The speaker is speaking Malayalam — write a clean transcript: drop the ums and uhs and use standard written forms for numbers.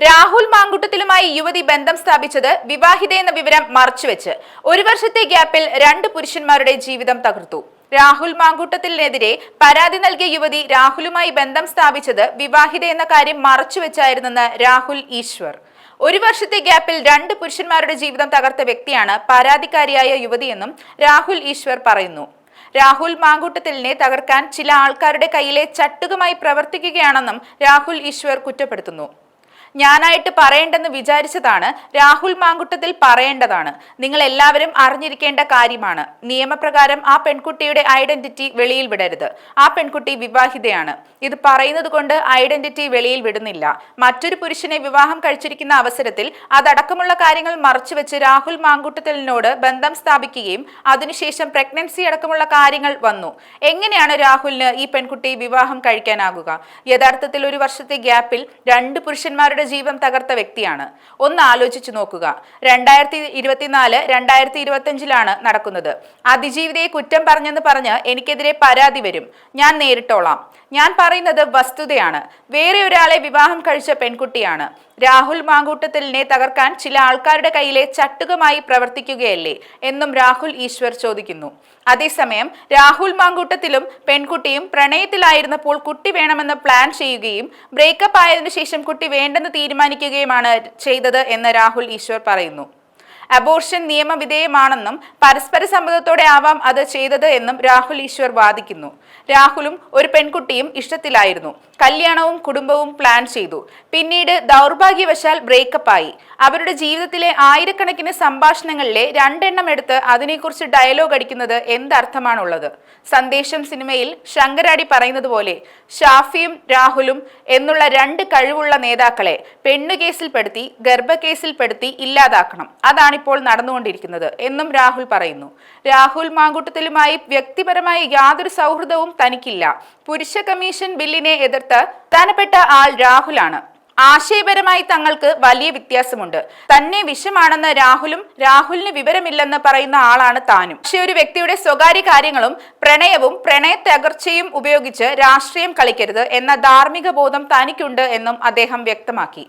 രാഹുൽ മാങ്കുട്ടത്തിലുമായി യുവതി ബന്ധം സ്ഥാപിച്ചത് വിവാഹിതയെന്ന വിവരം മറച്ചുവെച്ച് 1 വർഷത്തെ ഗ്യാപ്പിൽ 2 പുരുഷന്മാരുടെ ജീവിതം തകർത്തു. രാഹുൽ മാങ്കുട്ടത്തിനെതിരെ പരാതി നൽകിയ യുവതി രാഹുലുമായി ബന്ധം സ്ഥാപിച്ചത് വിവാഹിതയെന്ന കാര്യം മറച്ചുവെച്ചായിരുന്നെന്ന് രാഹുൽ ഈശ്വർ. 1 വർഷത്തെ ഗ്യാപ്പിൽ 2 പുരുഷന്മാരുടെ ജീവിതം തകർത്ത വ്യക്തിയാണ് പരാതിക്കാരിയായ യുവതിയെന്നും രാഹുൽ ഈശ്വർ പറയുന്നു. രാഹുൽ മാങ്കുട്ടത്തിലിനെ തകർക്കാൻ ചില ആൾക്കാരുടെ കയ്യിലെ ചട്ടുകമായി പ്രവർത്തിക്കുകയാണെന്നും രാഹുൽ ഈശ്വർ കുറ്റപ്പെടുത്തുന്നു. ഞാനായിട്ട് പറയേണ്ടെന്ന് വിചാരിച്ചതാണ്, രാഹുൽ മാങ്കുട്ടത്തിൽ പറയേണ്ടതാണ്. നിങ്ങൾ എല്ലാവരും അറിഞ്ഞിരിക്കേണ്ട കാര്യമാണ്. നിയമപ്രകാരം ആ പെൺകുട്ടിയുടെ ഐഡന്റിറ്റി വെളിയിൽ വിടരുത്. ആ പെൺകുട്ടി വിവാഹിതയാണ്. ഇത് പറയുന്നത് കൊണ്ട് ഐഡന്റിറ്റി വെളിയിൽ വിടുന്നില്ല. മറ്റൊരു പുരുഷനെ വിവാഹം കഴിച്ചിരിക്കുന്ന അവസരത്തിൽ അതടക്കമുള്ള കാര്യങ്ങൾ മറച്ചുവെച്ച് രാഹുൽ മാങ്കുട്ടത്തിലിനോട് ബന്ധം സ്ഥാപിക്കുകയും അതിനുശേഷം പ്രഗ്നൻസി അടക്കമുള്ള കാര്യങ്ങൾ വന്നു. എങ്ങനെയാണ് രാഹുലിന് ഈ പെൺകുട്ടി വിവാഹം കഴിക്കാനാകുക? യഥാർത്ഥത്തിൽ 1 വർഷത്തെ ഗ്യാപ്പിൽ 2 പുരുഷന്മാരുടെ ജീവൻ തകർത്ത വ്യക്തിയാണ്. ഒന്ന് ആലോചിച്ചു നോക്കുക. 2024 2025 നടക്കുന്നത്. അതിജീവിതയെ കുറ്റം പറഞ്ഞെന്ന് പറഞ്ഞ് എനിക്കെതിരെ പരാതി വരും. ഞാൻ നേരിട്ടോളാം. ഞാൻ പറയുന്നത് വസ്തുതയാണ്. വേറെ ഒരാളെ വിവാഹം കഴിച്ച പെൺകുട്ടിയാണ്. രാഹുൽ മാങ്കൂട്ടത്തിലിനെ തകർക്കാൻ ചില ആൾക്കാരുടെ കയ്യിലെ ചട്ടുകമായി പ്രവർത്തിക്കുകയല്ലേ എന്നും രാഹുൽ ഈശ്വർ ചോദിക്കുന്നു. അതേസമയം രാഹുൽ മാങ്കൂട്ടത്തിലും പെൺകുട്ടിയും പ്രണയത്തിലായിരുന്നപ്പോൾ കുട്ടി വേണമെന്ന് പ്ലാൻ ചെയ്യുകയും ബ്രേക്കപ്പ് ആയതിനു ശേഷം കുട്ടി വേണ്ടെന്ന് തീരുമാനിക്കുകയുമാണ് ചെയ്തത് എന്ന് രാഹുൽ ഈശ്വർ പറയുന്നു. അബോർഷൻ നിയമവിധേയമാണെന്നും പരസ്പര സമ്മതത്തോടെ ആവാം അത് ചെയ്തത് എന്നും രാഹുൽ ഈശ്വർ വാദിക്കുന്നു. രാഹുലും ഒരു പെൺകുട്ടിയും ഇഷ്ടത്തിലായിരുന്നു. കല്യാണവും കുടുംബവും പ്ലാൻ ചെയ്തു. പിന്നീട് ദൗർഭാഗ്യവശാൽ ബ്രേക്കപ്പ് ആയി. അവരുടെ ജീവിതത്തിലെ ആയിരക്കണക്കിന് സംഭാഷണങ്ങളിലെ 2 എണ്ണം എടുത്ത് അതിനെക്കുറിച്ച് ഡയലോഗ് അടിക്കുന്നത് എന്തർത്ഥമാണുള്ളത്? സന്ദേശം സിനിമയിൽ ശങ്കരാടി പറയുന്നത് പോലെ ഷാഫിയും രാഹുലും എന്നുള്ള 2 കഴിവുള്ള നേതാക്കളെ പെണ്ണുകേസിൽപ്പെടുത്തി ഗർഭക്കേസിൽപ്പെടുത്തി ഇല്ലാതാക്കണം. അതാണിപ്പോൾ നടന്നുകൊണ്ടിരിക്കുന്നത് എന്നും രാഹുൽ പറയുന്നു. രാഹുൽ മാങ്കുട്ടത്തിലുമായി വ്യക്തിപരമായി യാതൊരു സൗഹൃദവും തനിക്കില്ല. പുരുഷ കമ്മീഷൻ ബില്ലിനെ എതിർത്ത് പ്രധാനപ്പെട്ട ആൾ രാഹുലാണ്. ആശയപരമായി തങ്ങൾക്ക് വലിയ വ്യത്യാസമുണ്ട്. തന്നെ വിഷമാണെന്ന് രാഹുലിന് വിവരമില്ലെന്ന് പറയുന്ന ആളാണ് താനും. പക്ഷെ ഒരു വ്യക്തിയുടെ സ്വകാര്യ കാര്യങ്ങളും പ്രണയവും പ്രണയത്തകർച്ചയും ഉപയോഗിച്ച് രാഷ്ട്രീയം കളിക്കരുത് എന്ന ധാർമ്മിക ബോധം തനിക്കുണ്ട് എന്നും അദ്ദേഹം വ്യക്തമാക്കി.